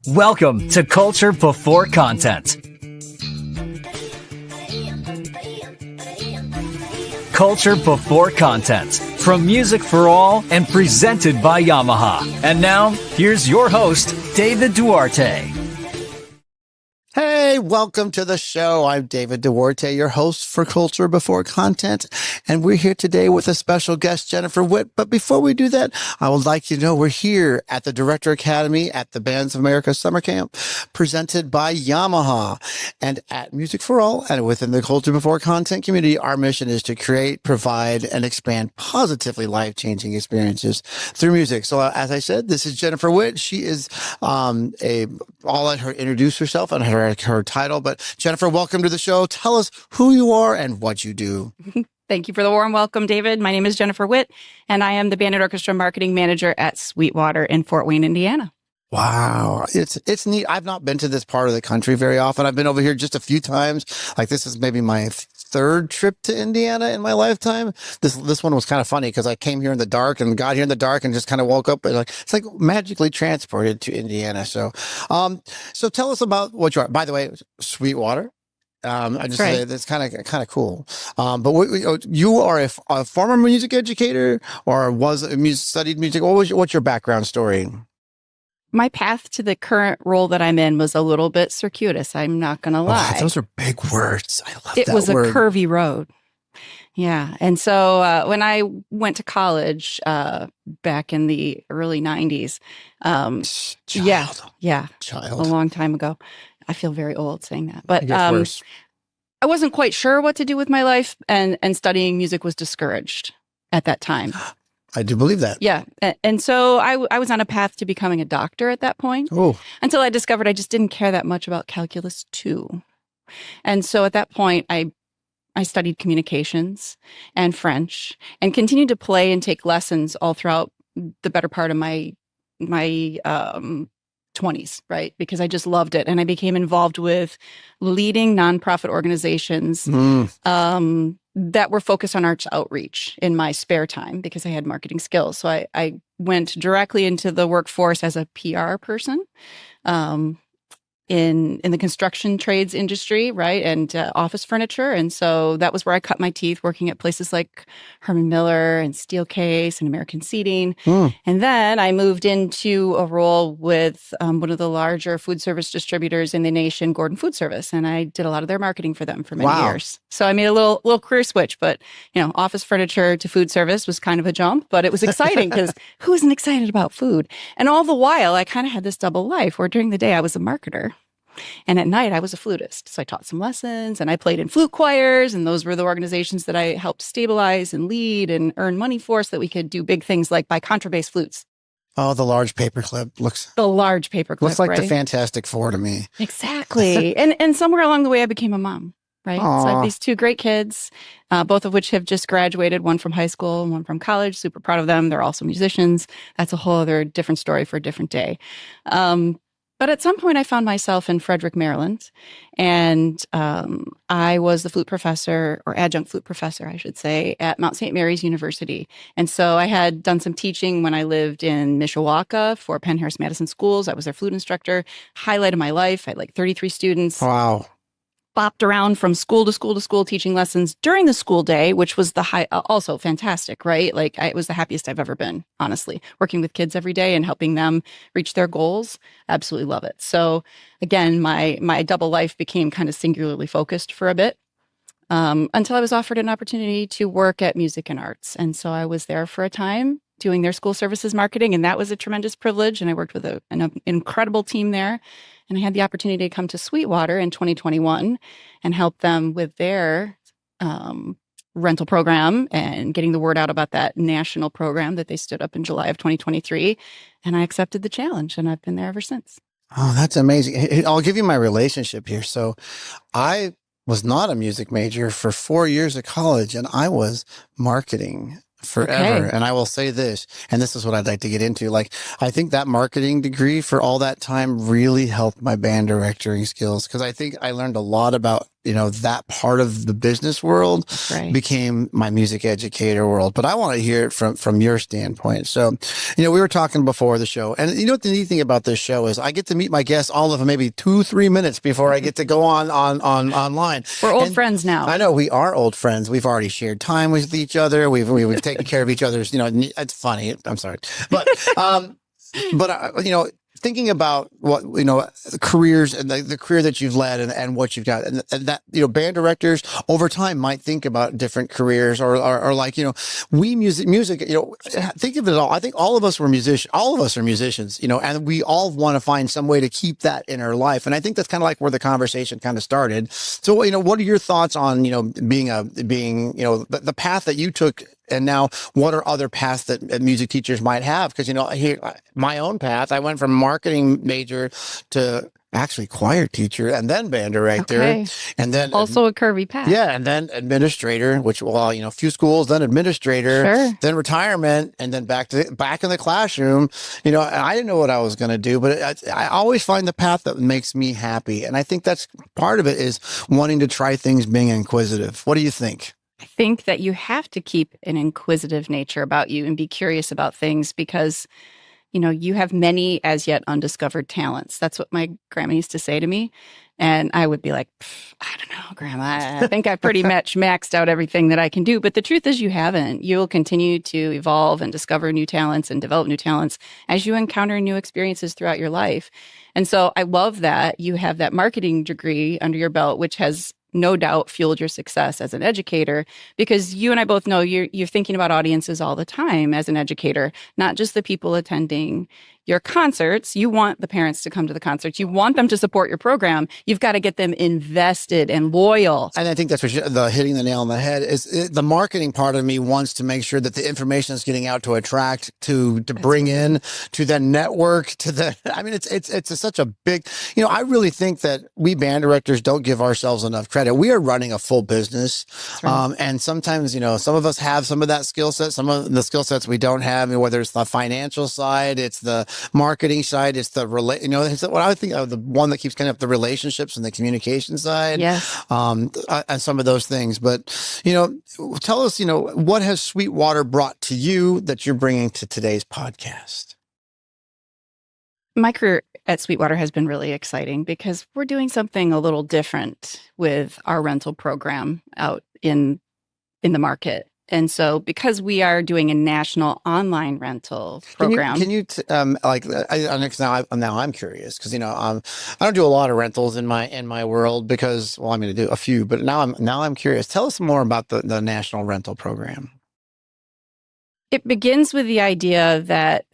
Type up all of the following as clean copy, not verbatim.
Welcome to Culture Before Content. Culture Before Content, from Music for All and presented by Yamaha. And now, here's your host, David Duarte. Hey, welcome to the show. I'm David Duarte, your host for Culture Before Content, and we're here today with a special guest, Jennifer Witt. But before we do that, I would like you to know we're here at the Director Academy at the Bands of America Summer Camp, presented by Yamaha. And at Music for All and within the Culture Before Content community, our mission is to create, provide, and expand positively life-changing experiences through music. So as I said, this is Jennifer Witt. She is I'll let her introduce herself and her title. But Jennifer, welcome to the show. Tell us who you are and what you do. Thank you for the warm welcome, David. My name is Jennifer Witt, and I am the Band and Orchestra Marketing Manager at Sweetwater in Fort Wayne, Indiana. Wow. It's neat. I've not been to this part of the country very often. I've been over here just a few times. Like this is maybe my third trip to Indiana in my lifetime. This one was kind of funny because I came here in the dark and got here in the dark and just kind of woke up and it's like magically transported to Indiana. So tell us about what you are. By the way, Sweetwater. I just say that's kind of cool. But you are a former music educator or studied music. What's your background story? My path to the current role that I'm in was a little bit circuitous. I'm not going to lie. Oh, those are big words. I love that word. It was a curvy road. Yeah. And so when I went to college back in the early 90s, a long time ago. I feel very old saying that. But I wasn't quite sure what to do with my life, and studying music was discouraged at that time. I do believe that. Yeah. And so I was on a path to becoming a doctor at that point. Oh. Until I discovered I just didn't care that much about calculus 2. And so at that point, I studied communications and French and continued to play and take lessons all throughout the better part of my 20s, right? Because I just loved it. And I became involved with leading nonprofit organizations that were focused on arts outreach in my spare time because I had marketing skills. So I went directly into the workforce as a PR person in the construction trades industry, right? And office furniture. And so that was where I cut my teeth working at places like Herman Miller and Steelcase and American Seating. And then I moved into a role with one of the larger food service distributors in the nation, Gordon Food Service. And I did a lot of their marketing for them for many years. So I made a little career switch, but office furniture to food service was kind of a jump, but it was exciting because who isn't excited about food? And all the while I kind of had this double life where during the day I was a marketer. And at night, I was a flutist. So I taught some lessons and I played in flute choirs. And those were the organizations that I helped stabilize and lead and earn money for so that we could do big things like buy contrabass flutes. Oh, the large paperclip looks like the Fantastic Four to me. Exactly. and somewhere along the way, I became a mom, right? Aww. So I have these 2 great kids, both of which have just graduated, one from high school and one from college. Super proud of them. They're also musicians. That's a whole other different story for a different day. But at some point, I found myself in Frederick, Maryland, and I was the flute professor, or adjunct flute professor, I should say, at Mount St. Mary's University. And so I had done some teaching when I lived in Mishawaka for Penn Harris Madison Schools. I was their flute instructor. Highlight of my life. I had like 33 students. Wow. Bopped around from school to school to school, teaching lessons during the school day, which was also fantastic, right? Like it was the happiest I've ever been, honestly, working with kids every day and helping them reach their goals. Absolutely love it. So again, my double life became kind of singularly focused for a bit until I was offered an opportunity to work at Music and Arts. And so I was there for a time doing their school services marketing, and that was a tremendous privilege. And I worked with an incredible team there. And I had the opportunity to come to Sweetwater in 2021 and help them with their rental program and getting the word out about that national program that they stood up in July of 2023. And I accepted the challenge, and I've been there ever since. Oh, that's amazing. I'll give you my relationship here. So I was not a music major for 4 years of college, and I was marketing forever. Okay. And I will say this, and this is what I'd like to get into. Like, I think that marketing degree for all that time really helped my band directing skills, because I think I learned a lot about that part of the business world Right. became my music educator world. But I want to hear it from your standpoint. So, we were talking before the show, and what the neat thing about this show is I get to meet my guests, all of them, maybe 2-3 minutes before I get to go on online. We're old friends now. I know we are old friends. We've already shared time with each other. We've taken care of each other's, it's funny. I'm sorry. But, thinking about what, the careers and the career that you've led and what you've got, and that, band directors over time might think about different careers or like, music, think of it all. I think all of us are musicians, and we all want to find some way to keep that in our life. And I think that's kind of like where the conversation kind of started. So, what are your thoughts on, being the path that you took? And now, what are other paths that music teachers might have? Because, here, my own path, I went from marketing major to actually choir teacher and then band director. Okay. And then also a curvy path. Yeah. And then administrator, which, a few schools, then administrator, Sure. then retirement, and then back in the classroom. And I didn't know what I was going to do, but I always find the path that makes me happy. And I think that's part of it is wanting to try things, being inquisitive. What do you think? I think that you have to keep an inquisitive nature about you and be curious about things because, you have many as yet undiscovered talents. That's what my grandma used to say to me. And I would be like, I don't know, Grandma, I think I pretty much maxed out everything that I can do. But the truth is you haven't. You'll continue to evolve and discover new talents and develop new talents as you encounter new experiences throughout your life. And so I love that you have that marketing degree under your belt, which has no doubt fueled your success as an educator, because you and I both know you're thinking about audiences all the time as an educator, not just the people attending your concerts. You want the parents to come to the concerts. You want them to support your program. You've got to get them invested and loyal. And I think that's what the hitting the nail on the head is. The marketing part of me wants to make sure that the information is getting out to attract, to bring in, to then network, it's such a big, I really think that we band directors don't give ourselves enough credit. We are running a full business. Right. And sometimes, some of us have some of that skill set, some of the skill sets we don't have, whether it's the financial side, it's the marketing side, it's the it's what I think of, the one that keeps kind of the relationships and the communication side. Yes. And some of those things. But, tell us, what has Sweetwater brought to you that you're bringing to today's podcast? My career at Sweetwater has been really exciting because we're doing something a little different with our rental program out in the market. And so because we are doing a national online program. Can you now I'm curious because, I don't do a lot of rentals in my world because, I'm going to do a few, but now I'm curious. Tell us more about the national rental program. It begins with the idea that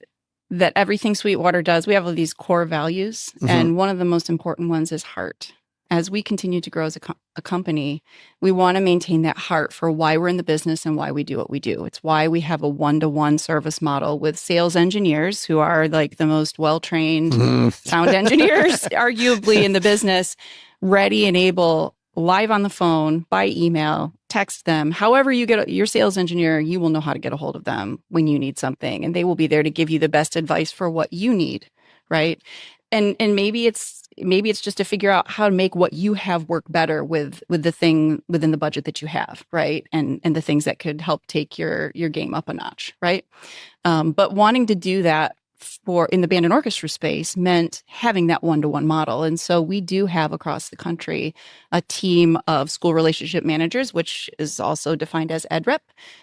everything Sweetwater does, we have all these core values. Mm-hmm. And one of the most important ones is heart. As we continue to grow as a company, we want to maintain that heart for why we're in the business and why we do what we do. It's why we have a one-to-one service model with sales engineers who are like the most well-trained sound engineers, arguably in the business, ready and able, live on the phone, by email, text them. However you get your sales engineer, you will know how to get a hold of them when you need something, and they will be there to give you the best advice for what you need, right? And maybe it's just to figure out how to make what you have work better with the thing within the budget that you have, right? And the things that could help take your game up a notch, right? But wanting to do that in the band and orchestra space meant having that one-to-one model. And so we do have across the country a team of school relationship managers, which is also defined as EdRep,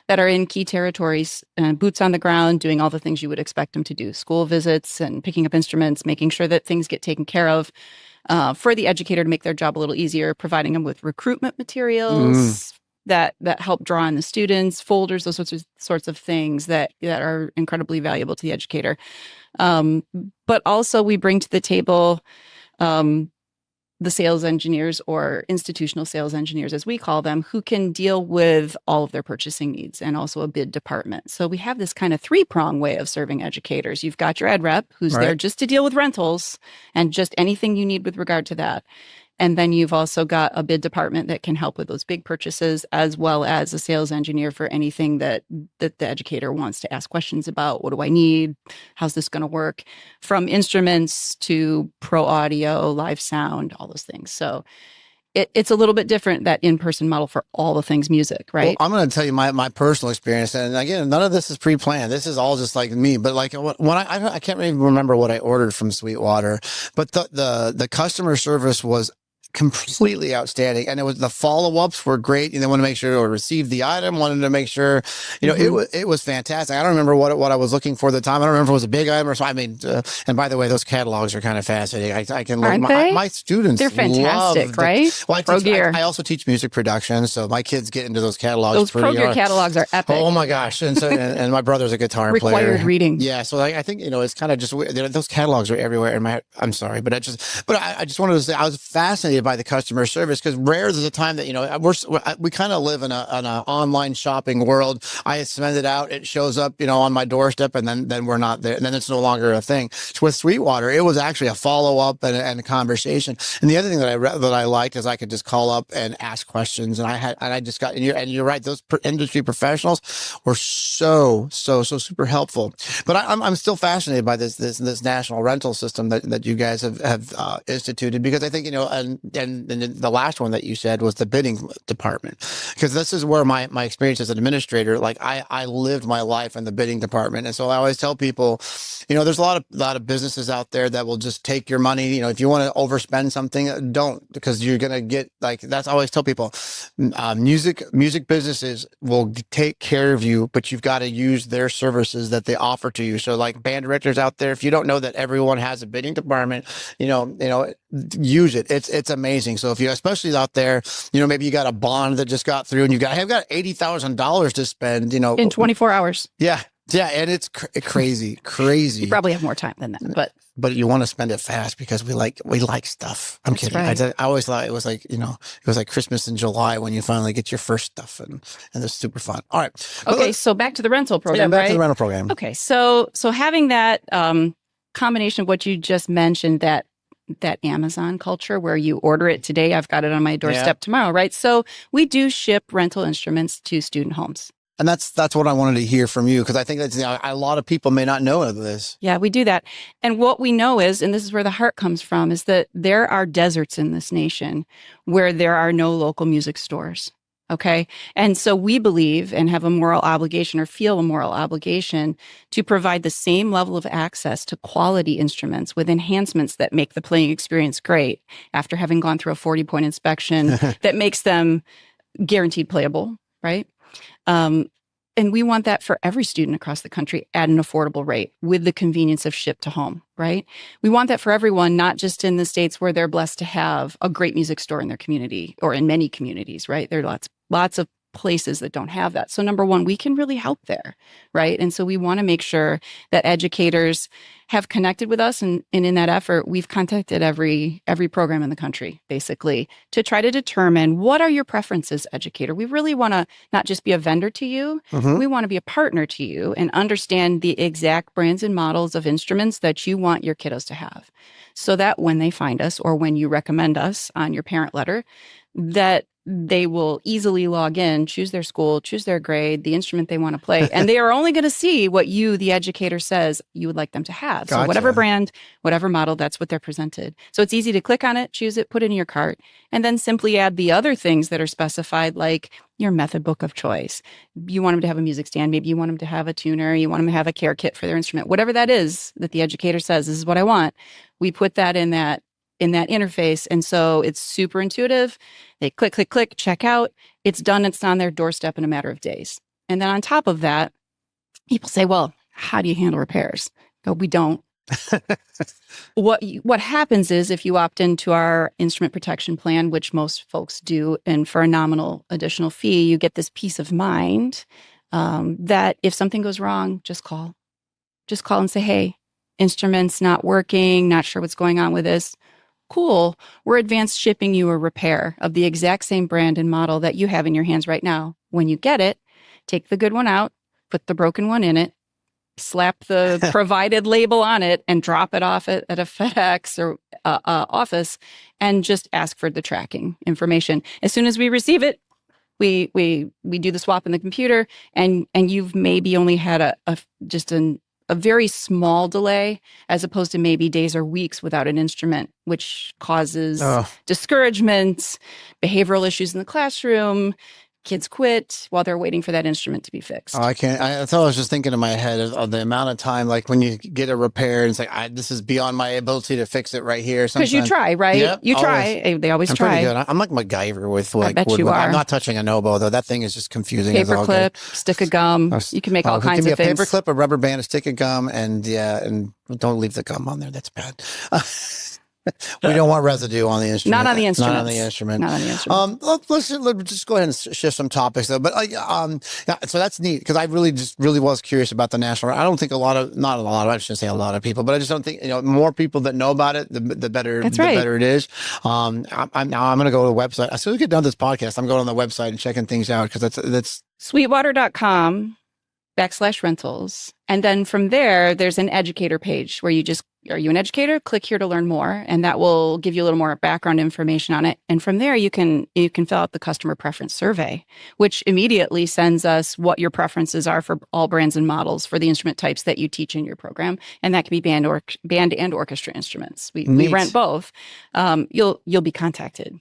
that are in key territories, boots on the ground, doing all the things you would expect them to do, school visits and picking up instruments, making sure that things get taken care of for the educator to make their job a little easier, providing them with recruitment materials, that help draw in the students, folders, those sorts of things that are incredibly valuable to the educator. But also we bring to the table the sales engineers, or institutional sales engineers, as we call them, who can deal with all of their purchasing needs, and also a bid department. So we have this kind of three-prong way of serving educators. You've got your ed rep, who's there just to deal with rentals and just anything you need with regard to that. And then you've also got a bid department that can help with those big purchases, as well as a sales engineer for anything that the educator wants to ask questions about. What do I need? How's this going to work? From instruments to pro audio, live sound, all those things. So it's a little bit different, that in-person model for all the things music, right? Well, I'm going to tell you my personal experience. And again, none of this is pre-planned. This is all just like me. But like when I can't even remember what I ordered from Sweetwater, but the customer service was completely outstanding. And it was, the follow-ups were great. And they wanted to make sure I received the item, wanted to make sure, it was fantastic. I don't remember what I was looking for at the time. I don't remember if it was a big item or so. I mean, and by the way, those catalogs are kind of fascinating. I can look, my students, they're fantastic, right? Well, I also teach music production. So my kids get into those catalogs. Those Pro Gear catalogs are epic. Oh my gosh. And so, and my brother's a guitar player. Required reading. Yeah. So I think, it's kind of just, those catalogs are everywhere in my, I'm sorry, but I just wanted to say, I was fascinated by the customer service, because rare is a time that, we kind of live in an online shopping world. I send it out, it shows up, on my doorstep, and then we're not there. And then it's no longer a thing. So with Sweetwater, it was actually a follow up and a conversation. And the other thing that I liked is I could just call up and ask questions. And I just got, and you're right, those industry professionals were so super helpful. But I'm still fascinated by this national rental system that you guys have instituted, because I think, and the last one that you said was the bidding department, because this is where my experience as an administrator, like I lived my life in the bidding department. And so I always tell people, there's a lot of businesses out there that will just take your money. If you want to overspend something, don't, because you're going to get, like, that's I always tell people, music businesses will take care of you, but you've got to use their services that they offer to you. So like band directors out there, if you don't know that everyone has a bidding department, use it. It's amazing. So if you, especially out there, maybe you got a bond that just got through and I've got $80,000 to spend, in 24 hours. Yeah. Yeah. And it's crazy. You probably have more time than that, but you want to spend it fast, because we like stuff. I'm kidding. Right. I always thought it was like, it was like Christmas in July when you finally get your first stuff, and it's super fun. All right. Okay. So back to the rental program, back to the rental program. Okay. So having that, combination of what you just mentioned, that Amazon culture where you order it today, I've got it on my doorstep tomorrow, right? So we do ship rental instruments to student homes. And that's what I wanted to hear from you, because I think that's a lot of people may not know of this. Yeah, we do that. And what we know is, and this is where the heart comes from, is that there are deserts in this nation where there are no local music stores. Okay. And so we believe and have a moral obligation, or feel a moral obligation, to provide the same level of access to quality instruments with enhancements that make the playing experience great, after having gone through a 40-point inspection that makes them guaranteed playable, right? And we want that for every student across the country at an affordable rate, with the convenience of ship to home, right? We want that for everyone, not just in the states where they're blessed to have a great music store in their community, or in many communities, right? There are lots of places that don't have that. So number one, we can really help there, right? And so we want to make sure that educators have connected with us. And in that effort, we've contacted every program in the country, basically, to try to determine, what are your preferences, educator? We really want to not just be a vendor to you. We want to be a partner to you and understand the exact brands and models of instruments that you want your kiddos to have, so that when they find us, or when you recommend us on your parent letter, that they will easily log in, choose their school, choose their grade, the instrument they want to play. And they are only going to see what you, the educator, says you would like them to have. Gotcha. So whatever brand, whatever model, that's what they're presented. So it's easy to click on it, choose it, put it in your cart, and then simply add the other things that are specified, like your method book of choice. You want them to have a music stand. Maybe you want them to have a tuner. You want them to have a care kit for their instrument. Whatever that is that the educator says, this is what I want. We put that in that interface. And so it's super intuitive. They click, check out. It's done. It's on their doorstep in a matter of days. And then on top of that, people say, well, how do you handle repairs? No, we don't. What happens is, if you opt into our instrument protection plan, which most folks do, and for a nominal additional fee, you get this peace of mind that if something goes wrong, just call and say, hey, instrument's not working, not sure what's going on with this. Cool. We're advanced shipping you a repair of the exact same brand and model that you have in your hands right now. When you get it, take the good one out, put the broken one in it, slap the provided label on it, and drop it off at a FedEx or office, and just ask for the tracking information. As soon as we receive it, we do the swap in the computer, and you've maybe only had just an a very small delay as opposed to maybe days or weeks without an instrument, which causes discouragements, behavioral issues in the classroom. Kids quit while they're waiting for that instrument to be fixed. Oh, I can't. I thought I was just thinking in my head of the amount of time, like when you get a repair, and it's like, this is beyond my ability to fix it right here. Because you try, right? Yep, you try. They always try. Pretty good. I'm like MacGyver with I bet you are. I'm not touching an oboe though. That thing is just confusing. Paperclip, stick of gum. You can make all kinds of things. Give me a paperclip, a rubber band, a stick of gum, and don't leave the gum on there. That's bad. We don't want residue on the instrument. Not on the instrument. Not on the instrument. Not on the instrument. Let's just go ahead and shift some topics though. But so that's neat because I really was curious about the national. I don't think I shouldn't say a lot of people, but I just don't think more people that know about it, the better. That's the right. better it is. I'm going to go to the website as soon as we get done this podcast. I'm going on the website and checking things out because that's Sweetwater.com/rentals. And then from there, there's an educator page where are you an educator? Click here to learn more. And that will give you a little more background information on it. And from there, you can fill out the customer preference survey, which immediately sends us what your preferences are for all brands and models for the instrument types that you teach in your program. And that can be band and orchestra instruments. We rent both. You'll be contacted.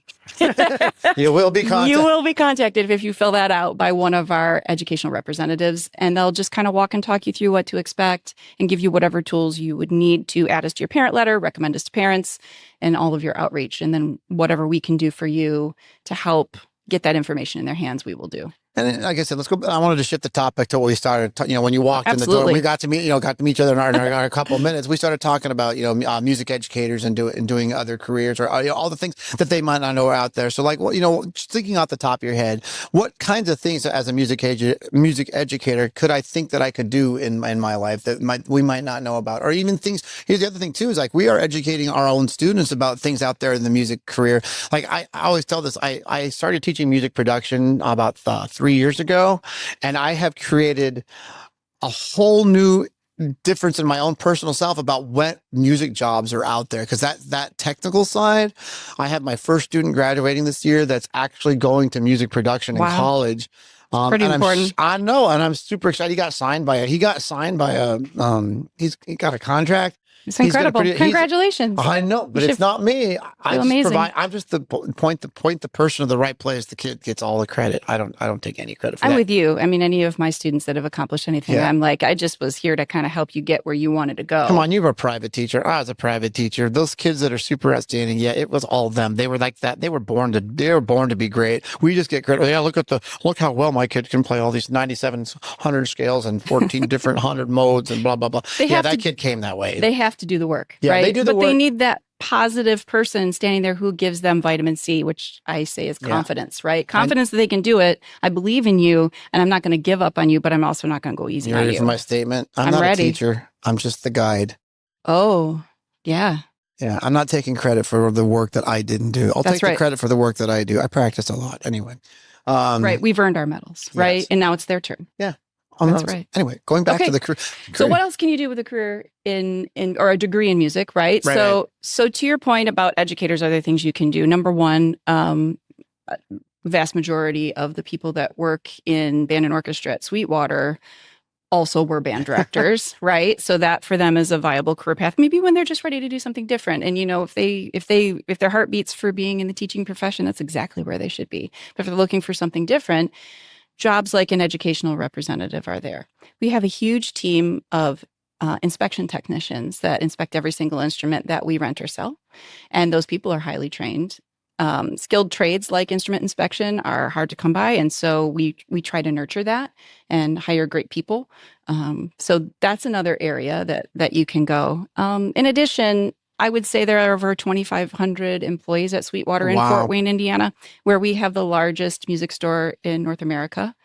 You will be contacted. You will be contacted if you fill that out by one of our educational representatives, and they'll just kind of walk and talk you through what to expect and give you whatever tools you would need to add us to your parent letter, recommend us to parents, and all of your outreach. And then whatever we can do for you to help get that information in their hands, we will do. And like I said, let's go. I wanted to shift the topic to what we started. When you walked in the door, we got to meet each other in our couple of minutes. We started talking about music educators and doing other careers or all the things that they might not know are out there. So just thinking off the top of your head, what kinds of things as a music educator could I think that I could do in my life that we might not know about, or even things? Here's the other thing too: is we are educating our own students about things out there in the music career. I always tell this. I started teaching music production about 3 years ago, and I have created a whole new difference in my own personal self about what music jobs are out there. Because that technical side, I have my first student graduating this year that's actually going to music production in college. Pretty important. I know, and I'm super excited. He got signed by he got a contract. It's incredible. Congratulations. I know, but it's not me. I'm just the point the person of the right place. The kid gets all the credit. I don't take any credit for that. I'm with you. I mean, any of my students that have accomplished anything, I'm like, I just was here to kind of help you get where you wanted to go. Come on, you were a private teacher. I was a private teacher. Those kids that are super outstanding, it was all them. They were like that. They were born to be great. We just get credit. Yeah, look how well my kid can play all these 9,700 scales and 14 different 100 modes and blah blah blah. That kid came that way. They have to do the work, right? They do the work. But they need that positive person standing there who gives them vitamin C, which I say is confidence, right? Confidence that they can do it. I believe in you, and I'm not going to give up on you, but I'm also not going to go easy on you. Ready for my statement? I'm not ready. A teacher. I'm just the guide. Oh, yeah. Yeah, I'm not taking credit for the work that I didn't do. I'll take the credit for the work that I do. I practice a lot anyway. Right. We've earned our medals, right? Yes. And now it's their turn. Yeah. That's right. Anyway, going back to the career. So what else can you do with a career or a degree in music, right? So to your point about educators, other things you can do. Number one, vast majority of the people that work in band and orchestra at Sweetwater also were band directors, right? So that for them is a viable career path. Maybe when they're just ready to do something different. And if their heart beats for being in the teaching profession, that's exactly where they should be. But if they're looking for something different, jobs like an educational representative are there. We have a huge team of inspection technicians that inspect every single instrument that we rent or sell. And those people are highly trained. Skilled trades like instrument inspection are hard to come by. And so we try to nurture that and hire great people. So that's another area that you can go. In addition, I would say there are over 2,500 employees at Sweetwater in Fort Wayne, Indiana, where we have the largest music store in North America.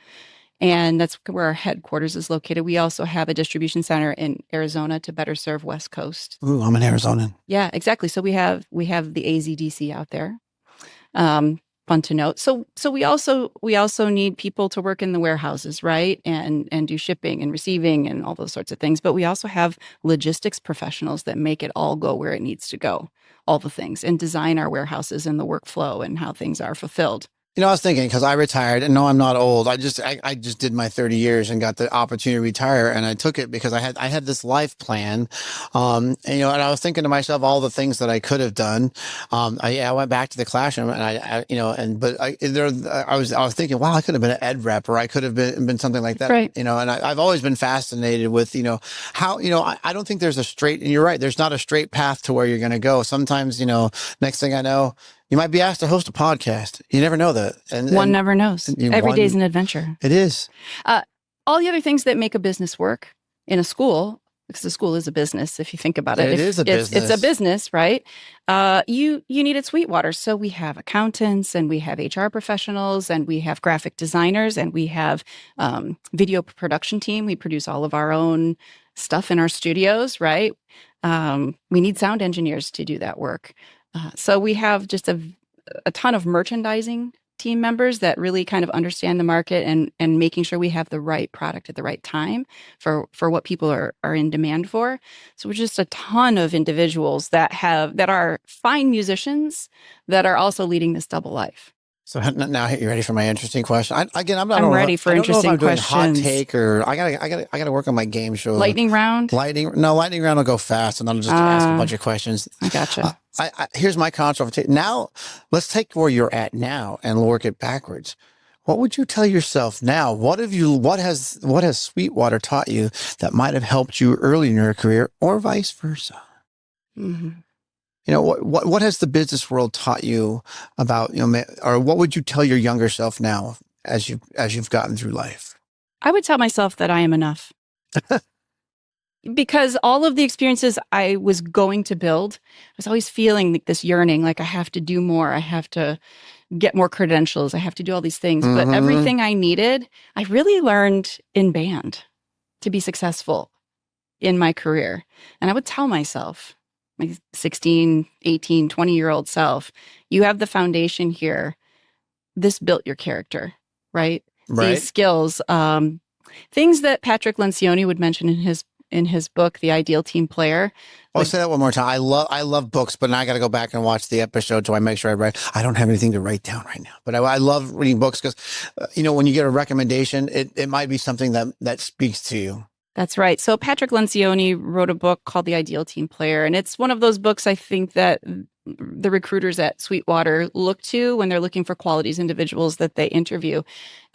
And that's where our headquarters is located. We also have a distribution center in Arizona to better serve West Coast. Ooh, I'm an Arizonan. Yeah, exactly. So we have the AZDC out there. Fun to note. So we also need people to work in the warehouses, right? And do shipping and receiving and all those sorts of things. But we also have logistics professionals that make it all go where it needs to go, all the things, and design our warehouses and the workflow and how things are fulfilled. I was thinking because I retired, and no, I'm not old. I just did my 30 years and got the opportunity to retire, and I took it because I had this life plan, and I was thinking to myself all the things that I could have done. I went back to the classroom, and I was thinking, wow, I could have been an ed rep, or I could have been something like that, Right. And I've always been fascinated with how I don't think there's a straight, and you're right, there's not a straight path to where you're going to go. Sometimes next thing I know, you might be asked to host a podcast. You never know that. One never knows. Every day's an adventure. It is. All the other things that make a business work in a school, because a school is a business, if you think about it. It is a business. It's a business, right? You need at Sweetwater. So we have accountants, and we have HR professionals, and we have graphic designers, and we have video production team. We produce all of our own stuff in our studios, right? We need sound engineers to do that work. So we have just a ton of merchandising team members that really kind of understand the market and making sure we have the right product at the right time for what people are in demand for. So we're just a ton of individuals that are fine musicians that are also leading this double life. So now you ready for my interesting question? I'm ready for interesting questions. Hot take, or I gotta work on my game show. Lightning round. Lightning round will go fast, and I'll just ask a bunch of questions. I gotcha. Here's my controversy. Now, let's take where you're at now and work it backwards. What would you tell yourself now? What has Sweetwater taught you that might have helped you early in your career, or vice versa? Mm-hmm. What has the business world taught you about, or what would you tell your younger self now as you've gotten through life? I would tell myself that I am enough. Because all of the experiences I was going to build, I was always feeling like this yearning, like I have to do more. I have to get more credentials. I have to do all these things. Mm-hmm. But everything I needed, I really learned in band to be successful in my career. And I would tell myself, my 16, 18, 20-year-old self, you have the foundation here. This built your character, right? These skills, things that Patrick Lencioni would mention in his book, The Ideal Team Player. I'll say that one more time. I love books, but now I got to go back and watch the episode so I make sure I write. I don't have anything to write down right now, but I love reading books because, when you get a recommendation, it might be something that speaks to you. That's right. So Patrick Lencioni wrote a book called The Ideal Team Player, and it's one of those books I think that the recruiters at Sweetwater look to when they're looking for qualities individuals that they interview.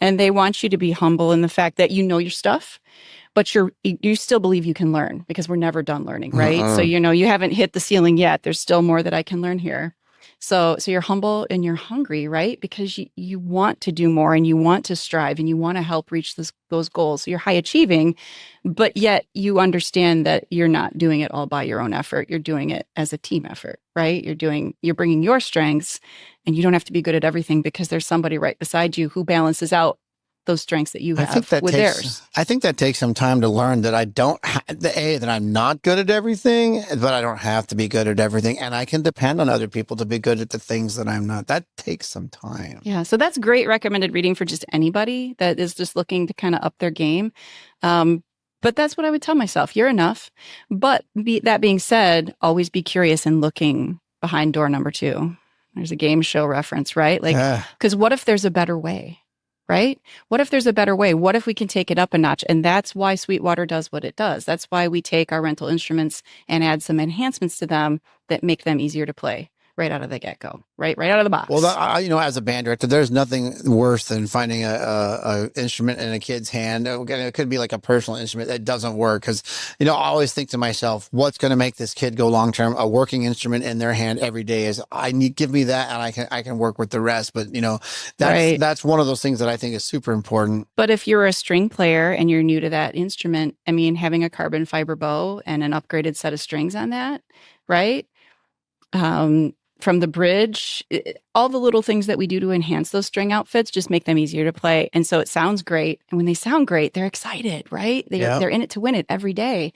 And they want you to be humble in the fact that you know your stuff, but you still believe you can learn, because we're never done learning, right? So, you haven't hit the ceiling yet. There's still more that I can learn here. So you're humble and you're hungry, right? Because you want to do more, and you want to strive, and you want to help reach those goals. So you're high achieving, but yet you understand that you're not doing it all by your own effort. You're doing it as a team effort, right? You're bringing your strengths, and you don't have to be good at everything, because there's somebody right beside you who balances out those strengths that you have with theirs. I think that takes some time to learn that that I'm not good at everything, but I don't have to be good at everything. And I can depend on other people to be good at the things that I'm not. That takes some time. Yeah. So that's great recommended reading for just anybody that is just looking to kind of up their game. But that's what I would tell myself. You're enough. But that being said, always be curious and looking behind door number 2. There's a game show reference, right? Because what if there's a better way? Right? What if there's a better way? What if we can take it up a notch? And that's why Sweetwater does what it does. That's why we take our rental instruments and add some enhancements to them that make them easier to play right out of the get-go, right out of the box. Well, as a band director, there's nothing worse than finding a instrument in a kid's hand. It could be like a personal instrument that doesn't work, because I always think to myself, what's going to make this kid go long term? A working instrument in their hand every day is give me that, and I can work with the rest. But that's one of those things that I think is super important. But if you're a string player and you're new to that instrument, having a carbon fiber bow and an upgraded set of strings on that, right? From the bridge, all the little things that we do to enhance those string outfits just make them easier to play. And so it sounds great. And when they sound great, they're excited, right? They're in it to win it every day.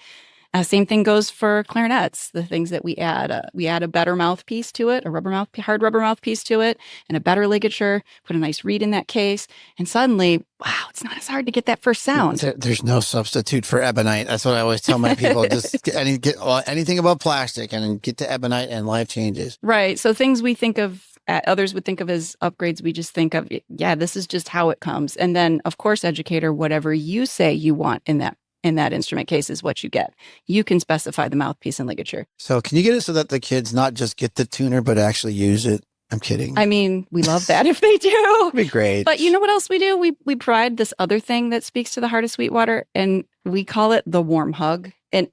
Same thing goes for clarinets, the things that we add. We add a better mouthpiece to it, hard rubber mouthpiece to it, and a better ligature, put a nice reed in that case. And suddenly, wow, it's not as hard to get that first sound. There's no substitute for ebonite. That's what I always tell my people. Just get anything about plastic and get to ebonite and life changes. Right. So things we think of others would think of as upgrades. We just think of, yeah, this is just how it comes. And then, of course, educator, whatever you say you want in that instrument case is what you get. You can specify the mouthpiece and ligature. So can you get it so that the kids not just get the tuner, but actually use it? I'm kidding. I mean, we love that if they do. That'd be great. But you know what else we do? We provide this other thing that speaks to the heart of Sweetwater, and we call it the warm hug. And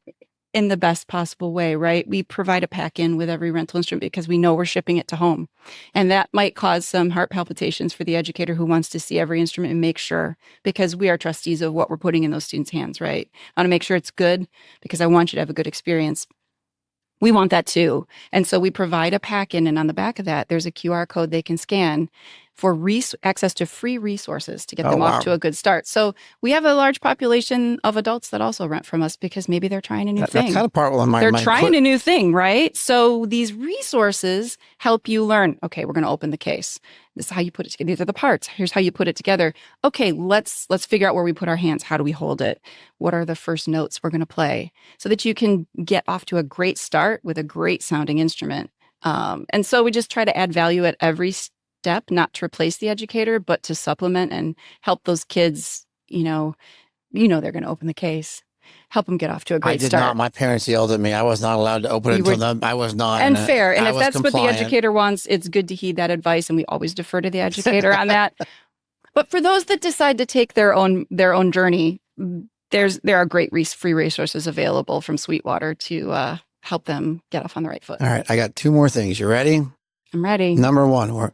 in the best possible way, right? We provide a pack-in with every rental instrument because we know we're shipping it to home. And that might cause some heart palpitations for the educator who wants to see every instrument and make sure, because we are trustees of what we're putting in those students' hands, right? I want to make sure it's good because I want you to have a good experience. We want that too. And so we provide a pack-in, and on the back of that, there's a QR code they can scan for access to free resources to get them off to a good start. So we have a large population of adults that also rent from us because maybe they're trying a new thing. That's kind of part of my They're trying a new thing, right? So these resources help you learn, okay, we're going to open the case. This is how you put it together. These are the parts. Here's how you put it together. Okay, let's figure out where we put our hands. How do we hold it? What are the first notes we're going to play? So that you can get off to a great start with a great sounding instrument. And so we just try to add value at every step, not to replace the educator, but to supplement and help those kids, you know they're going to open the case. Help them get off to a great start. I did not. My parents yelled at me. I was not allowed to open it until them. I was not. And fair. And if that's what the educator wants, it's good to heed that advice. And we always defer to the educator on that. But for those that decide to take their own journey, there are great free resources available from Sweetwater to help them get off on the right foot. All right. I got two more things. You ready? I'm ready. Number one, we're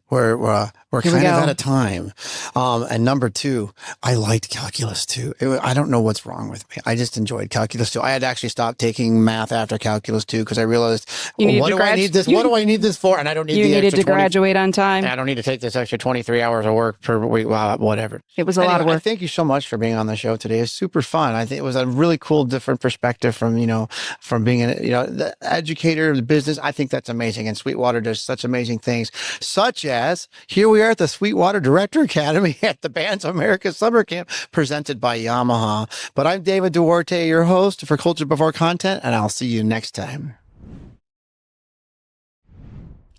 kind of out of time. And number two, I liked calculus too. I don't know what's wrong with me. I just enjoyed calculus too. I had actually stopped taking math after calculus too because I realized, what do I need this? What do I need this for? And I don't need the extra 20. You needed to graduate on time. I don't need to take this extra 23 hours of work per week. Whatever. It was a lot of work. Thank you so much for being on the show today. It's super fun. I think it was a really cool, different perspective from being the educator of the business. I think that's amazing. And Sweetwater does such amazing things, such as here we are at the Sweetwater Director Academy at the Bands of America Summer Camp presented by Yamaha. But I'm David Duarte, your host for Culture Before Content, and I'll see you next time.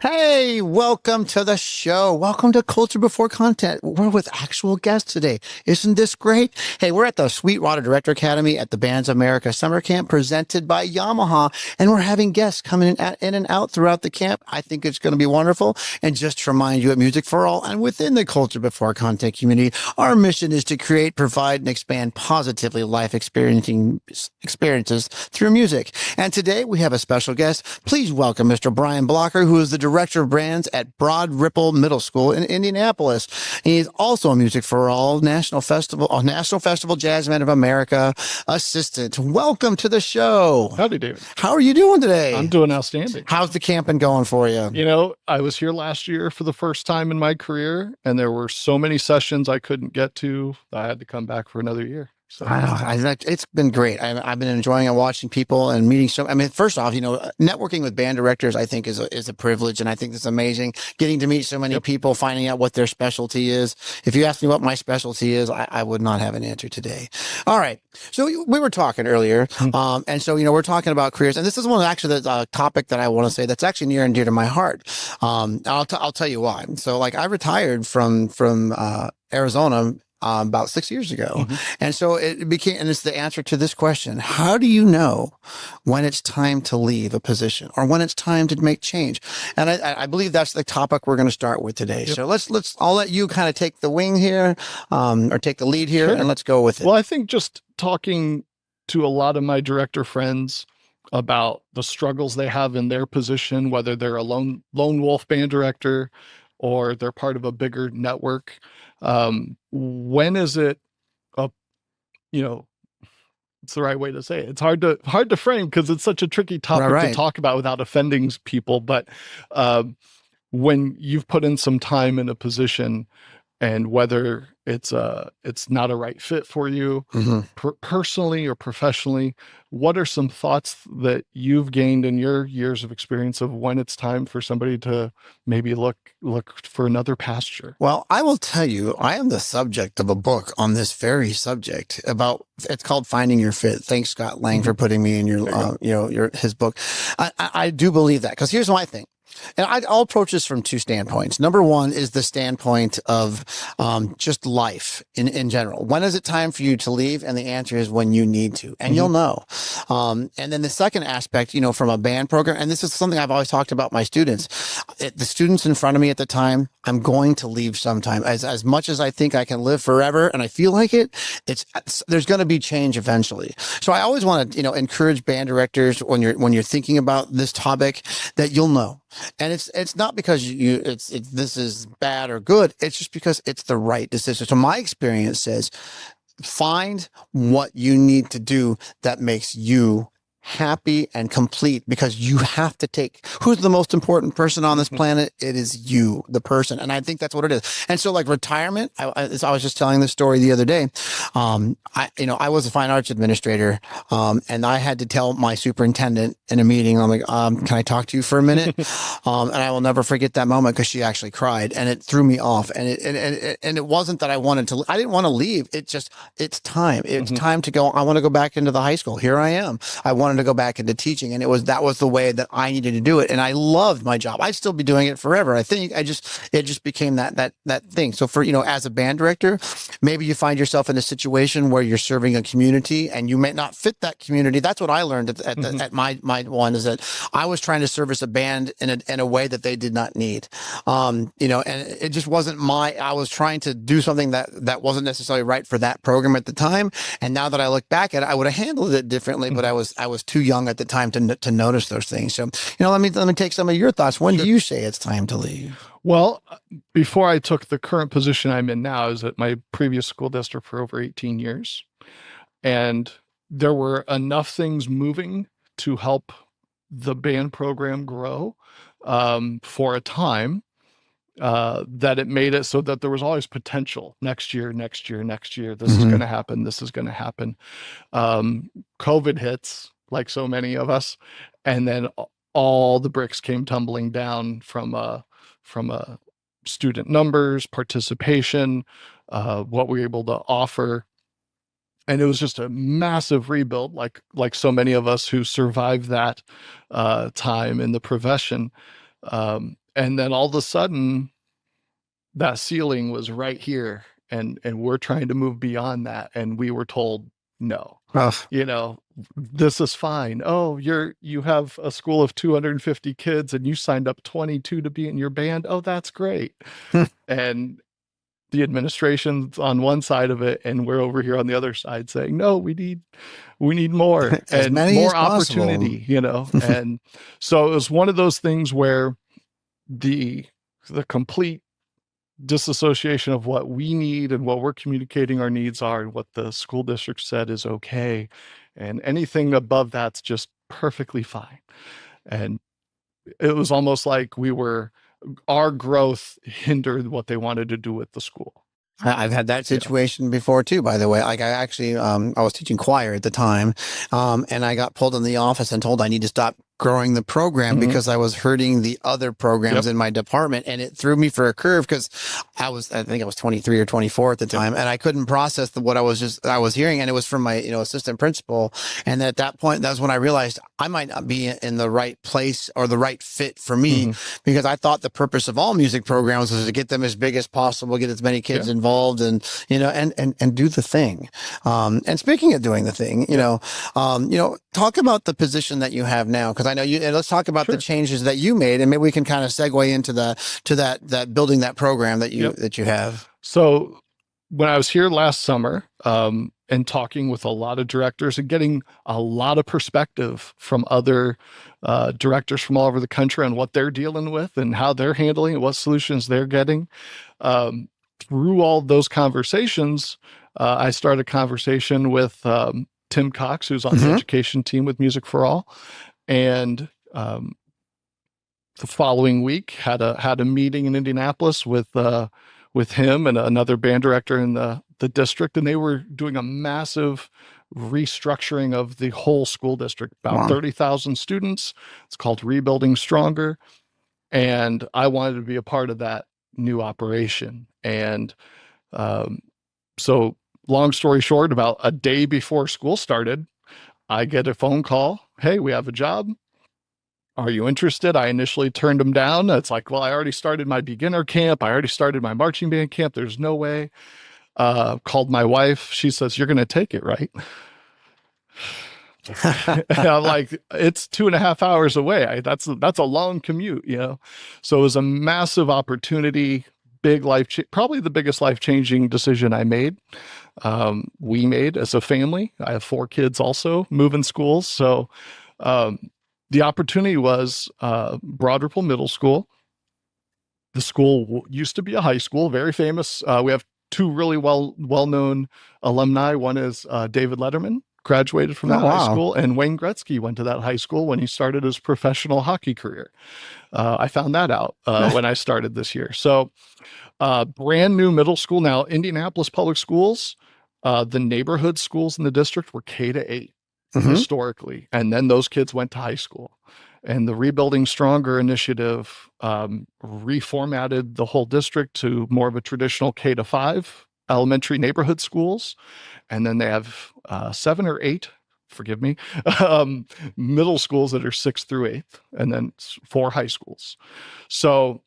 Hey, welcome to the show. Welcome to Culture Before Content. We're with actual guests today. Isn't this great? Hey, we're at the Sweetwater Director Academy at the Bands of America Summer Camp presented by Yamaha, and we're having guests coming in and out throughout the camp. I think it's going to be wonderful. And just to remind you, at Music for All and within the Culture Before Content community, our mission is to create, provide, and expand positively life experiences through music. And today we have a special guest. Please welcome Mr. Brian Blocker, who is the Director of Brands at Broad Ripple Middle School in Indianapolis. He's also a Music for All National Festival Jazzman of America assistant. Welcome to the show. Howdy, David. How are you doing today? I'm doing outstanding. How's the camp been going for you? I was here last year for the first time in my career, and there were so many sessions I couldn't get to that I had to come back for another year. So it's been great. I've been enjoying it, watching people and meeting. First off, networking with band directors, I think is a privilege. And I think it's amazing getting to meet so many people, finding out what their specialty is. If you asked me what my specialty is, I would not have an answer today. All right. So we were talking earlier. And so, we're talking about careers, and this is one actually the topic that I want to say that's actually near and dear to my heart. I'll tell you why. So I retired from Arizona about 6 years ago. And so it's the answer to this question. How do you know when it's time to leave a position or when it's time to make change? And I believe that's the topic we're going to start with today. Yep. So I'll let you kind of take the wing here, or take the lead here, and let's go with it. Well, I think just talking to a lot of my director friends about the struggles they have in their position, whether they're a lone wolf band director or they're part of a bigger network. When is it it's the right way to say it. It's hard to frame because it's such a tricky topic to talk about without offending people. But when you've put in some time in a position, and whether it's not a right fit for you personally or professionally, what are some thoughts that you've gained in your years of experience of when it's time for somebody to maybe look for another pasture? Well, I will tell you, I am the subject of a book on this very subject it's called Finding Your Fit. Thanks, Scott Lang, for putting me in his book. I do believe that, because here's my thing. And I'll approach this from two standpoints. Number one is the standpoint of just life in general. When is it time for you to leave? And the answer is when you need to, and you'll know. And then the second aspect, from a band program, and this is something I've always talked about my students. The students in front of me at the time, I'm going to leave sometime. As much as I think I can live forever, and I feel like it, there's going to be change eventually. So I always want to, encourage band directors when you're thinking about this topic that you'll know. And it's not because this is bad or good. It's just because it's the right decision. So my experience says, find what you need to do that makes you happy and complete, because you have to take who's the most important person on this planet. It is you, the person. And I think that's what it is. And so like retirement, I was just telling this story the other day. I was a fine arts administrator. And I had to tell my superintendent in a meeting, I'm like, can I talk to you for a minute? And I will never forget that moment, because she actually cried, and it threw me off. And it wasn't that I didn't want to leave. It's time. It's time to go. I want to go back into the high school. Here I am. I wanted to go back into teaching, and that was the way that I needed to do it. And I loved my job. I'd still be doing it forever. I think it just became that thing. So for, as a band director, maybe you find yourself in a situation where you're serving a community and you may not fit that community. That's what I learned at my one, is that I was trying to service a band in a way that they did not need. And it just wasn't I was trying to do something that wasn't necessarily right for that program at the time. And now that I look back at it, I would have handled it differently, but I was too young at the time to notice those things. So, let me take some of your thoughts. When do you say it's time to leave? Well, before I took the current position I'm in now, I was at my previous school district for over 18 years. And there were enough things moving to help the band program grow for a time that it made it so that there was always potential. Next year. This is going to happen. This is going to happen. COVID hits, like so many of us, and then all the bricks came tumbling down from student numbers, participation, what we were able to offer. And it was just a massive rebuild, like so many of us who survived that time in the profession. And then all of a sudden, that ceiling was right here, and we're trying to move beyond that. And we were told, no, this is fine. Oh, you have a school of 250 kids and you signed up 22 to be in your band. Oh, that's great. And the administration's on one side of it, and we're over here on the other side saying, no, we need more and more opportunity, And so it was one of those things where the complete disassociation of what we need and what we're communicating our needs are and what the school district said is okay. And anything above that's just perfectly fine. And it was almost like our growth hindered what they wanted to do with the school. I've had that situation before too, by the way. Like I actually, I was teaching choir at the time, and I got pulled in the office and told I need to stop growing the program because I was hurting the other programs in my department, and it threw me for a curve because I think I was 23 or 24 at the time, and I couldn't process what I was hearing, and it was from my assistant principal. And at that point, that was when I realized I might not be in the right place or the right fit for me, because I thought the purpose of all music programs was to get them as big as possible, get as many kids involved, and and do the thing. And speaking of doing the thing, talk about the position that you have now, because I know you. And let's talk about the changes that you made, and maybe we can kind of segue into that building that program that you have. So when I was here last summer, and talking with a lot of directors and getting a lot of perspective from other directors from all over the country on what they're dealing with and how they're handling it, what solutions they're getting. Through all those conversations, I started a conversation with Tim Cox, who's on the education team with Music for All. And the following week had a meeting in Indianapolis with him and another band director in the district, and they were doing a massive restructuring of the whole school district, about 30,000 students. It's called Rebuilding Stronger. And I wanted to be a part of that new operation. And so long story short, about a day before school started, I get a phone call. Hey, we have a job. are you interested? I initially turned them down. It's like, well, I already started my beginner camp. I already started my marching band camp. There's no way. Called my wife. She says, you're going to take it, right? And I'm like, it's 2.5 hours away. That's a long commute, So it was a massive opportunity, big probably the biggest life-changing decision I made. We made as a family. I have 4 kids also, moving schools. So the opportunity was Broad Ripple Middle School. The school used to be a high school, very famous. We have 2 really well-known alumni. One is David Letterman, graduated from that high school, and Wayne Gretzky went to that high school when he started his professional hockey career. I found that out when I started this year. So brand new middle school. Now, Indianapolis Public Schools, the neighborhood schools in the district were K-8 historically. And then those kids went to high school. And the Rebuilding Stronger initiative reformatted the whole district to more of a traditional K-5 elementary neighborhood schools. And then they have 7 or 8, forgive me, middle schools that are 6th through 8th, and then 4 high schools. So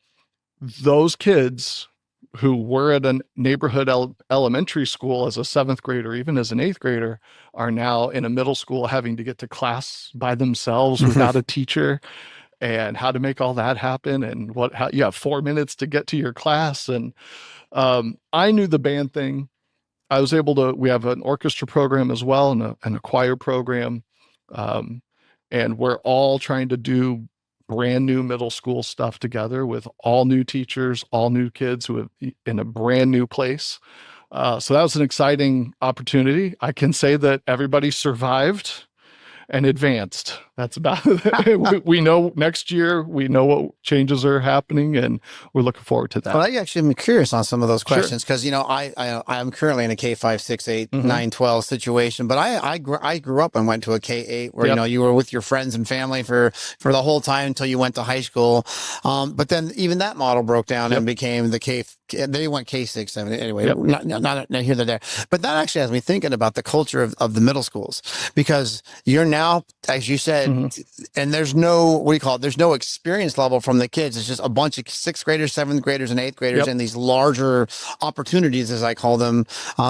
those kids who were at a neighborhood elementary school as a 7th grader, even as an 8th grader, are now in a middle school having to get to class by themselves without a teacher, and how to make all that happen, and how you have 4 minutes to get to your class. And I knew the band thing. I was able to, we have an orchestra program as well, and a choir program. And we're all trying to do brand new middle school stuff together with all new teachers, all new kids who have in a brand new place. So that was an exciting opportunity. I can say that everybody survived and advanced. That's about it. We know next year, we know what changes are happening, and we're looking forward to that. Well, I actually am curious on some of those questions because, I'm currently in a K-5, 6, 8, 9, 12 situation, but I grew up and went to a K-8 where, you were with your friends and family for the whole time until you went to high school. But then even that model broke down and became the they went K-6, 7, anyway, not here nor there. But that actually has me thinking about the culture of the middle schools, because you're now, as you said, and there's no, there's no experience level from the kids. It's just a bunch of 6th graders, 7th graders, and 8th graders in these larger opportunities, as I call them,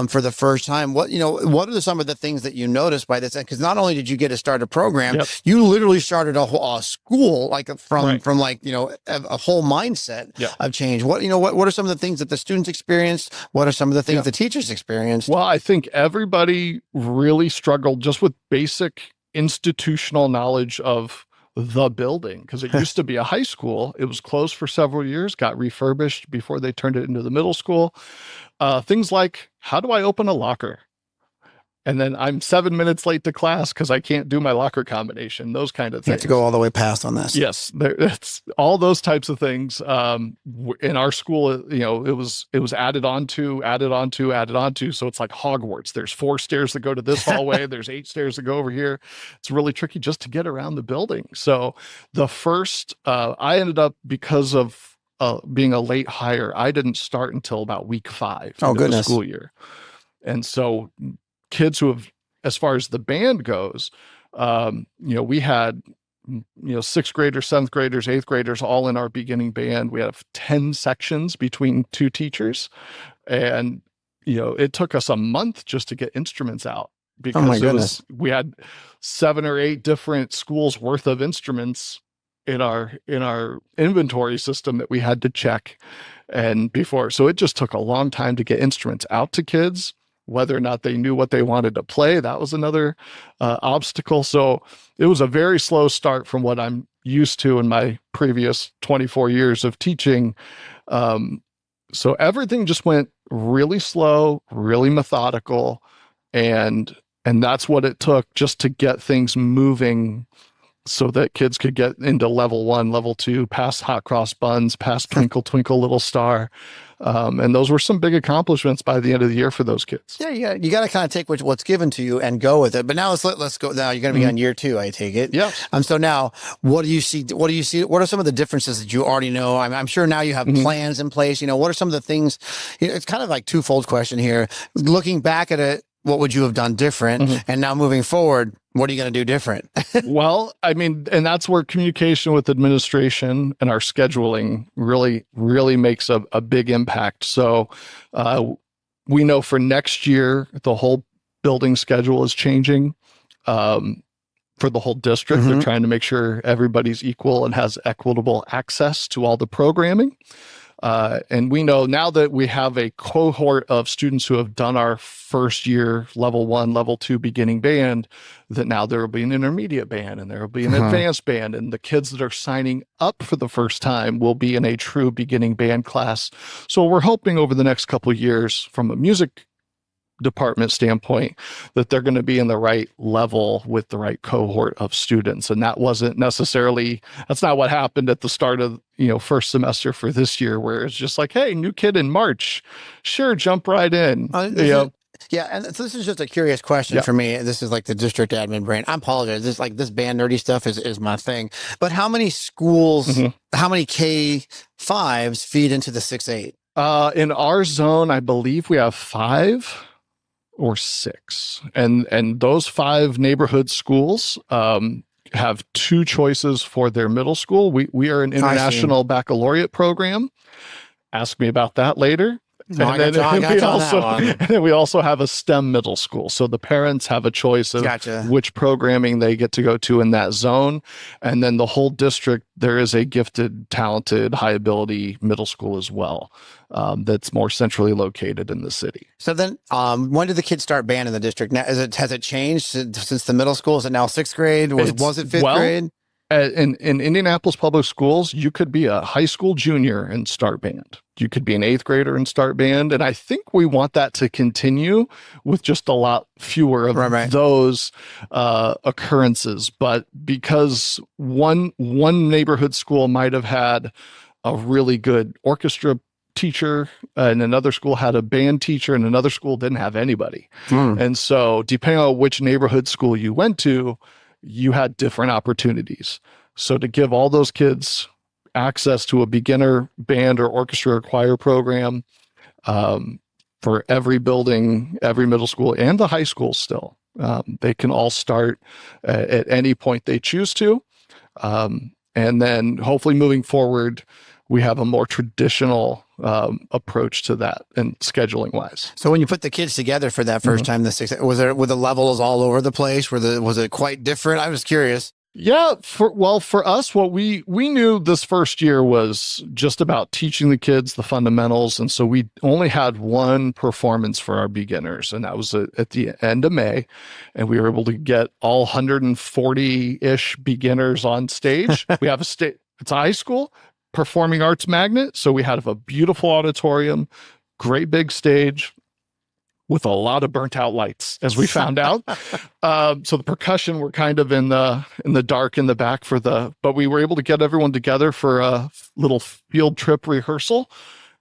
for the first time. What are some of the things that you noticed by this? Because not only did you get to start a program, you literally started a school, like from a whole mindset of change. What are some of the things that the students experienced? What are some of the things the teachers experienced? Well, I think everybody really struggled just with basic institutional knowledge of the building, because it used to be a high school. It was closed for several years, got refurbished before they turned it into the middle school. Things like, how do I open a locker? And then I'm 7 minutes late to class because I can't do my locker combination, those kind of things. You have to go all the way past on this. Yes, it's all those types of things. In our school, it was added onto. So it's like Hogwarts. There's 4 stairs that go to this hallway. There's 8 stairs that go over here. It's really tricky just to get around the building. So the first, I ended up, because of being a late hire, I didn't start until about week 5 of the school year. And so kids who have, as far as the band goes, we had, 6th graders, 7th graders, 8th graders, all in our beginning band. We have 10 sections between 2 teachers. And, it took us a month just to get instruments out, because we had 7 or 8 different schools worth of instruments in our inventory system that we had to check. And before, so it just took a long time to get instruments out to kids. Whether or not they knew what they wanted to play, that was another obstacle. So it was a very slow start from what I'm used to in my previous 24 years of teaching. So everything just went really slow, really methodical. And that's what it took just to get things moving so that kids could get into level 1, level 2, past hot cross buns, past Twinkle Twinkle Little Star. And those were some big accomplishments by the end of the year for those kids. Yeah. You got to kind of take what's given to you and go with it. But now let's go. Now you're going to be on year 2, I take it. Yeah. So now, what do you see? What are some of the differences that you already know? I'm sure now you have plans in place. What are some of the things? It's kind of like twofold question here. Looking back at it, what would you have done different? Mm-hmm. And now moving forward, what are you going to do different? Well, I mean, and that's where communication with administration and our scheduling really makes a big impact. So we know for next year, the whole building schedule is changing. For the whole district, they're trying to make sure everybody's equal and has equitable access to all the programming. And we know now that we have a cohort of students who have done our first year level 1, level 2 beginning band, that now there will be an intermediate band and there will be an advanced band. And the kids that are signing up for the first time will be in a true beginning band class. So we're hoping over the next couple of years from a music department standpoint that they're going to be in the right level with the right cohort of students. And that wasn't necessarily, that's not what happened at the start of, first semester for this year, where it's just like, hey, new kid in March, sure, jump right in. Yeah, and so this is just a curious question for me. This is like the district admin brain. I apologize. This band nerdy stuff is my thing. But how many schools, how many K-5s feed into the 6-8? In our zone, I believe we have 5 or 6. And those 5 neighborhood schools have 2 choices for their middle school. We are an international baccalaureate program. Ask me about that later. No, and then we also have a STEM middle school. So the parents have a choice of which programming they get to go to in that zone. And then the whole district, there is a gifted, talented, high ability middle school as well. That's more centrally located in the city. So then when did the kids start band in the district? Now, has it changed since the middle school? Is it now 6th grade? Was it 5th grade? In Indianapolis Public Schools, you could be a high school junior and start band. You could be an 8th grader and start band. And I think we want that to continue with just a lot fewer of those occurrences. But because one neighborhood school might have had a really good orchestra teacher and another school had a band teacher and another school didn't have anybody. And so depending on which neighborhood school you went to, you had different opportunities. So to give all those kids access to a beginner band or orchestra or choir program for every building, every middle school, and the high school still, they can all start at any point they choose to. And then hopefully moving forward, we have a more traditional approach to that and scheduling wise. So when you put the kids together for that first time, were the levels all over the place? Was it quite different? I was curious. Yeah. For us, what we knew this first year was just about teaching the kids the fundamentals. And so we only had one performance for our beginners, and that was at the end of May. And we were able to get all 140-ish beginners on stage. We have it's a high school performing arts magnet. So we had a beautiful auditorium, great big stage with a lot of burnt out lights, as we found out. So the percussion were kind of in the dark in the back but we were able to get everyone together for a little field trip rehearsal.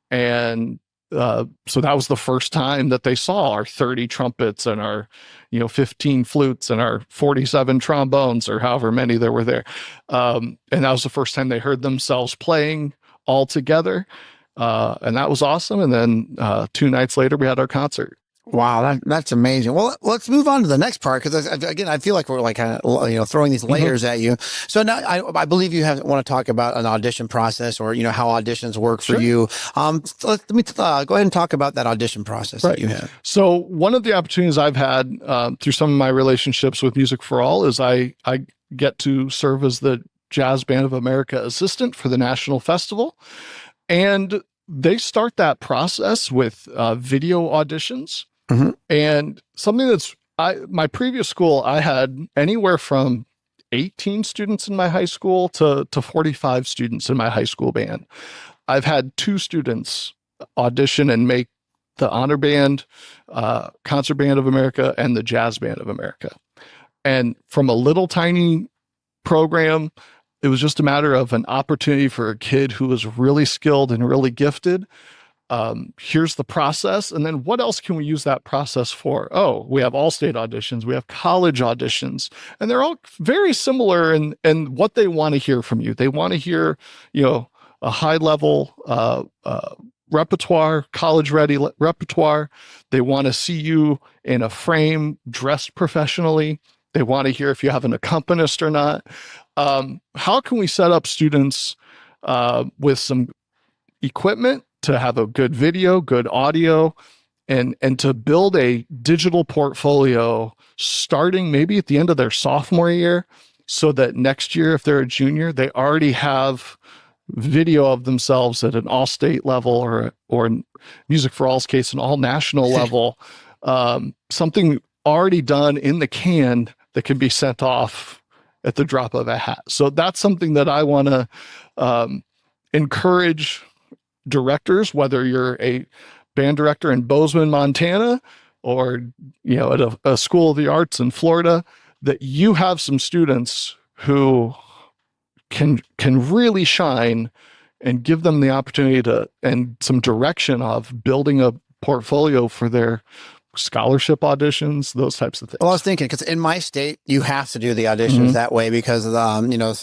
And so that was the first time that they saw our 30 trumpets and our 15 flutes and our 47 trombones, or however many there were there. And that was the first time they heard themselves playing all together. And that was awesome. And then 2 nights later, we had our concert. Wow, that's amazing. Well, let's move on to the next part, because again, I feel like we're like kind of throwing these layers at you. So now I believe you want to talk about an audition process, or how auditions work for you. Let me go ahead and talk about that audition process that you have. So one of the opportunities I've had through some of my relationships with Music for All is I get to serve as the Jazz Band of America assistant for the National Festival, and they start that process with video auditions. And something my previous school, I had anywhere from 18 students in my high school to 45 students in my high school band. I've had 2 students audition and make the Honor Band, Concert Band of America, and the Jazz Band of America. And from a little tiny program, it was just a matter of an opportunity for a kid who was really skilled and really gifted. Here's the process. And then what else can we use that process for? Oh, we have all-state auditions. We have college auditions. And they're all very similar in what they want to hear from you. They want to hear, a high-level repertoire, college-ready repertoire. They want to see you in a frame, dressed professionally. They want to hear if you have an accompanist or not. How can we set up students with some equipment to have a good video, good audio, and to build a digital portfolio starting maybe at the end of their sophomore year, so that next year, if they're a junior, they already have video of themselves at an all-state level, or in Music for All's case, an all-national level, something already done in the can that can be sent off at the drop of a hat. So that's something that I want to encourage directors, whether you're a band director in Bozeman, Montana, or at a school of the arts in Florida, that you have some students who can really shine, and give them the opportunity to, and some direction of building a portfolio for their scholarship auditions, those types of things. Well, I was thinking, because in my state, you have to do the auditions that way, because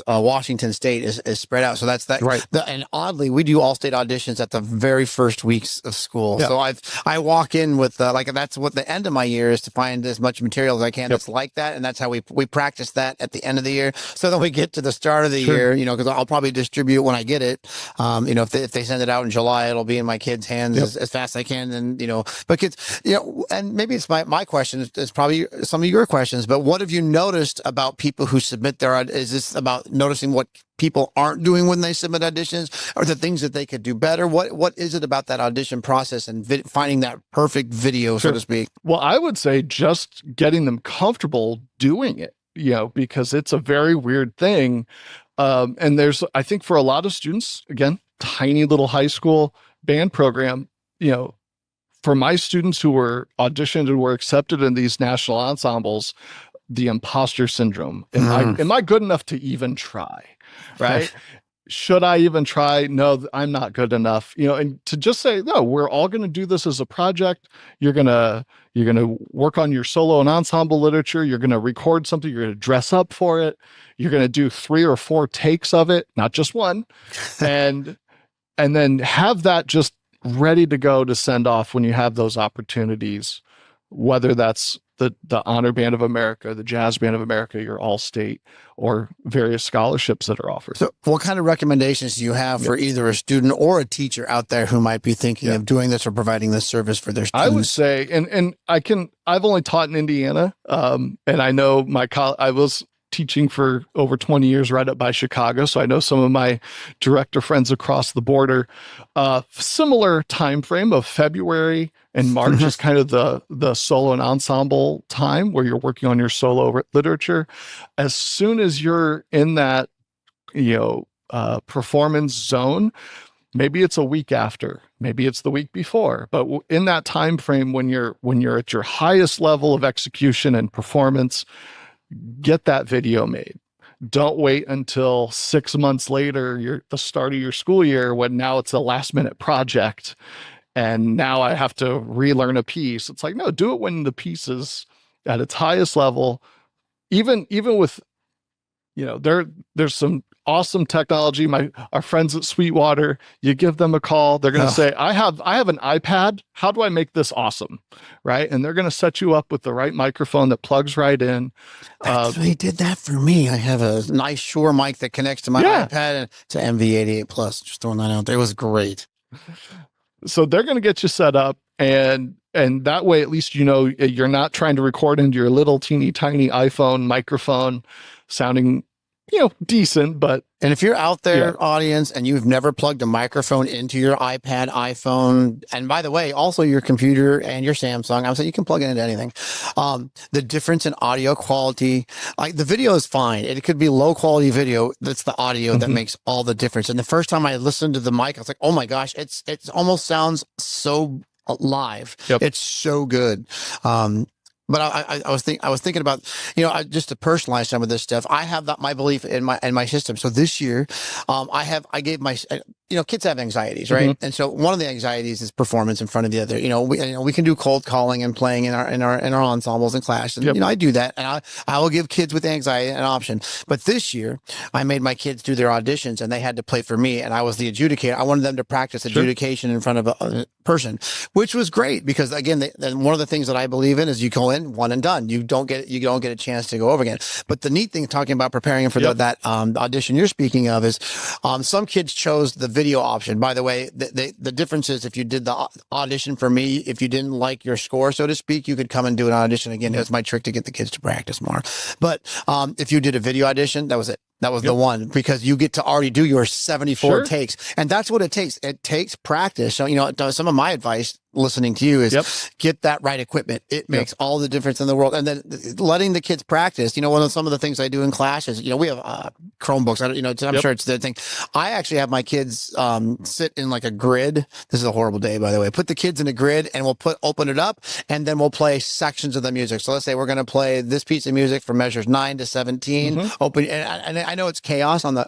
Washington State is spread out. So that's that. Right. And oddly, we do all state auditions at the very first weeks of school. Yep. So I walk in with that's what the end of my year is, to find as much material as I can that's like that, and that's how we practice that at the end of the year. So then we get to the start of the year, because I'll probably distribute when I get it. If they send it out in July, it'll be in my kids' hands as fast as I can. And but kids, and maybe it's my question. It's probably some of your questions, but what have you noticed about people who submit is this about noticing what people aren't doing when they submit auditions, or the things that they could do better? What is it about that audition process and finding that perfect video, so to speak? Well, I would say just getting them comfortable doing it, because it's a very weird thing. And I think for a lot of students, again, tiny little high school band program, for my students who were auditioned and were accepted in these national ensembles, the imposter syndrome. Am I good enough to even try? Right? Should I even try? No, I'm not good enough. And to just say, no, we're all going to do this as a project. You're going to work on your solo and ensemble literature. You're going to record something. You're going to dress up for it. You're going to do 3 or 4 takes of it, not just one. And then have that just ready to go to send off when you have those opportunities, whether that's the Honor Band of America, the Jazz Band of America, your All-State, or various scholarships that are offered. So what kind of recommendations do you have for either a student or a teacher out there who might be thinking of doing this or providing this service for their students? I would say, and I've only taught in Indiana, and I know I was teaching for over 20 years right up by Chicago. So I know some of my director friends across the border. Similar time frame of February and March is kind of the solo and ensemble time where you're working on your solo literature. As soon as you're in that, performance zone, maybe it's a week after, maybe it's the week before, but in that time frame when you're at your highest level of execution and performance, get that video made. Don't wait until 6 months later, the start of your school year, when now it's a last minute project and now I have to relearn a piece. It's like, no, do it when the piece is at its highest level. Even with, there's some awesome technology. Our friends at Sweetwater, you give them a call, they're going to say, I have an iPad. How do I make this awesome? Right. And they're going to set you up with the right microphone that plugs right in. They did that for me. I have a nice Shure mic that connects to my iPad and to MV88 Plus. Just throwing that out there. It was great. So they're going to get you set up, and that way, at least, you're not trying to record into your little teeny tiny iPhone microphone sounding, decent, but. And if you're out there, audience, and you've never plugged a microphone into your iPad, iPhone, and by the way, also your computer and your Samsung, I'm saying you can plug it into anything. The difference in audio quality, like the video is fine. It could be low quality video. That's the audio that makes all the difference. And the first time I listened to the mic, I was like, oh my gosh, it almost sounds so live. Yep. It's so good. But I was thinking about, just to personalize some of this stuff. I have my belief in my system. So this year, I gave kids have anxieties, right? And so one of the anxieties is performance in front of the other. We can do cold calling and playing in our ensembles and class. And, I do that. And I will give kids with anxiety an option. But this year I made my kids do their auditions and they had to play for me. And I was the adjudicator. I wanted them to practice adjudication in front of a person, which was great because again, one of the things that I believe in is you go in one and done. You don't get a chance to go over again. But the neat thing talking about preparing for that audition you're speaking of is some kids chose the video option. By the way, the difference is if you did the audition for me, if you didn't like your score, so to speak, you could come and do an audition again. It was my trick to get the kids to practice more. But if you did a video audition, that was it. That was the one because you get to already do your 74 takes. And that's what it takes. It takes practice. So, some of my advice listening to you is get that right equipment. It makes all the difference in the world. And then letting the kids practice, some of the things I do in classes, we have Chromebooks. I'm sure it's the thing. I actually have my kids sit in like a grid. This is a horrible day, by the way. Put the kids in a grid and we'll open it up and then we'll play sections of the music. So let's say we're going to play this piece of music from measures 9 to 17. Open and I know it's chaos on the.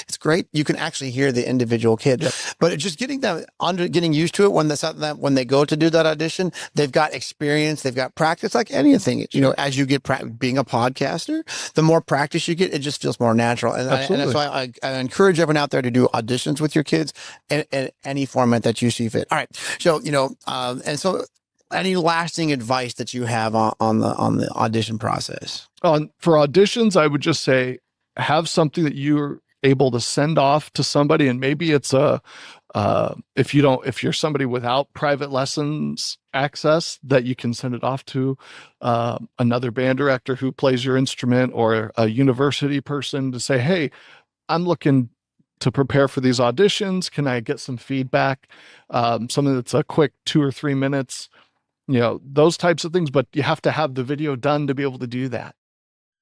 It's great. You can actually hear the individual kid, but it's just getting them getting used to it when they go to do that audition, they've got experience, they've got practice, like anything. As you get being a podcaster, the more practice you get, it just feels more natural. And that's why I encourage everyone out there to do auditions with your kids in any format that you see fit. All right, so and so. Any lasting advice that you have on the audition process? For auditions, I would just say have something that you're able to send off to somebody, and maybe it's if you're somebody without private lessons access, that you can send it off to another band director who plays your instrument or a university person to say, hey, I'm looking to prepare for these auditions. Can I get some feedback? Something that's a quick 2 or 3 minutes. Those types of things, but you have to have the video done to be able to do that.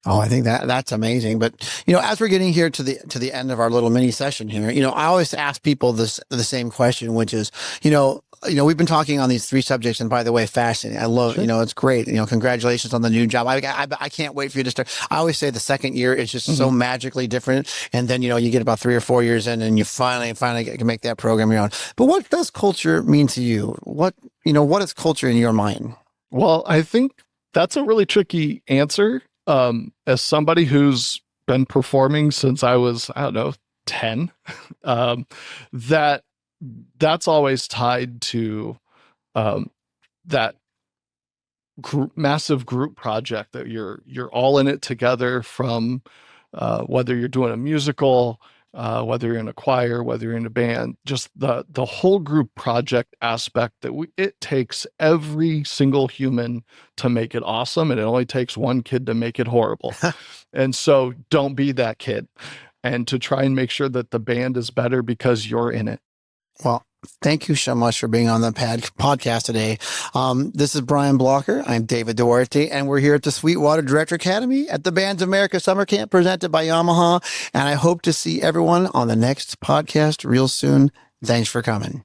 Oh, I think that's amazing. But, as we're getting here to the end of our little mini session here, I always ask people the same question, which is, we've been talking on these 3 subjects. And by the way, fascinating. I love, it's great. Congratulations on the new job. I can't wait for you to start. I always say the second year is just so magically different. And then, you get about 3 or 4 years in and you finally can make that program your own. But what does culture mean to you? What is culture in your mind? Well, I think that's a really tricky answer. As somebody who's been performing since I was, 10, that's always tied to that massive group project that you're all in it together, from whether you're doing a musical, whether you're in a choir, whether you're in a band, just the whole group project aspect that it takes every single human to make it awesome. And it only takes one kid to make it horrible. And so don't be that kid, and to try and make sure that the band is better because you're in it. Well, thank you so much for being on the podcast today. This is Brian Blocker. I'm David Duarte, and we're here at the Sweetwater Director Academy at the Bands of America Summer Camp presented by Yamaha. And I hope to see everyone on the next podcast real soon. Thanks for coming.